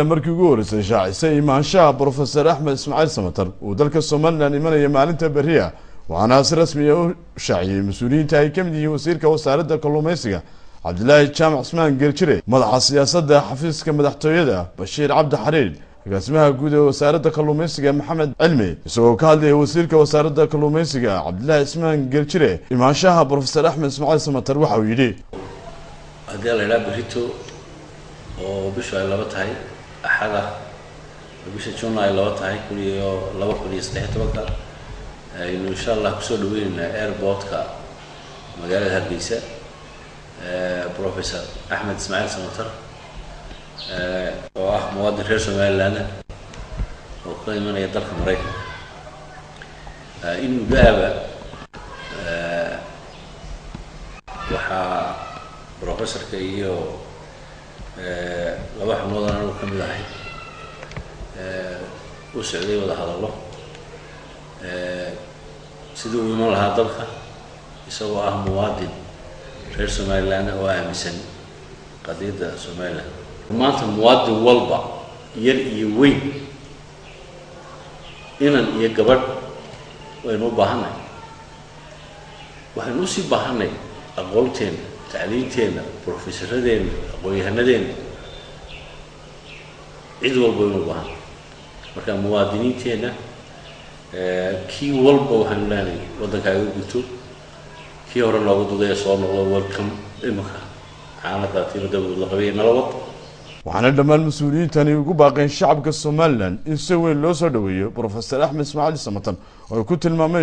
markii ugu horeysay shaacisay imaanshaha Professor Axmed Ismaaciil Samatar oo dalka Soomaaliland imanaya maalinta bariya waxaana si rasmi ah u shaaciyay mas'uuliyiinta ay ka mid yihiin wasiirka wasaaradda kalluumaysiga Cabdilaahi Jaamac Ismaan Geljire madaxa siyaasadda xafiiska madaxtooyada Bashiir Cabdi Xariir agaasimaha guud ee wasaaradda kalluumaysiga Maxamed Cilmi isagoo ka hadlayay wasiirka wasaaradda kalluumaysiga Cabdilaahi Ismaan Geljire imaanshaha Professor Axmed Ismaaciil Samatar waxa uu yidhi hadii la ilaa barito oo bisha ay laba tahay axada bisha June ay laba tahay kuliyo 2013 aynu insha Allah ku soo dhaweynaa airportka magaalada Hargeysa Professor Axmed Ismaaciil Samatar oo ah muwaadin reer Soomaaliland oo ka imanaya dalka Mareykanka in gaaba waxa professorka iyo laba xubnood oo ka mid ah oo socday wada hadallo sidoo uu iman lahaa dalka isagoo ah muwaadin reer Soomaaliland oo aaminsan qadiyadda Soomaaliland maanta muwaadin walba yar iyo weyn inan iyo gabadh waynu u baahannahay waxaynu u sii baahannahay aqoonteena تعليمتنا بروفيسورادين aqoon-yahanadeen cid walba inuu baahan marka muwaadiniinteena kii walba waxaan leenahay wadankaaga gudto kii hore loogu duday soo noqdo welcome imaka xaaladda tirada la qabay nalawad waxaana dhammaan mas'uuliyiintani ugu baaqeen shacabka Soomaaliland in si weyn loo soo dhaweeyo Professor Axmed Ismaaciil Samatar oo ku tilmaamay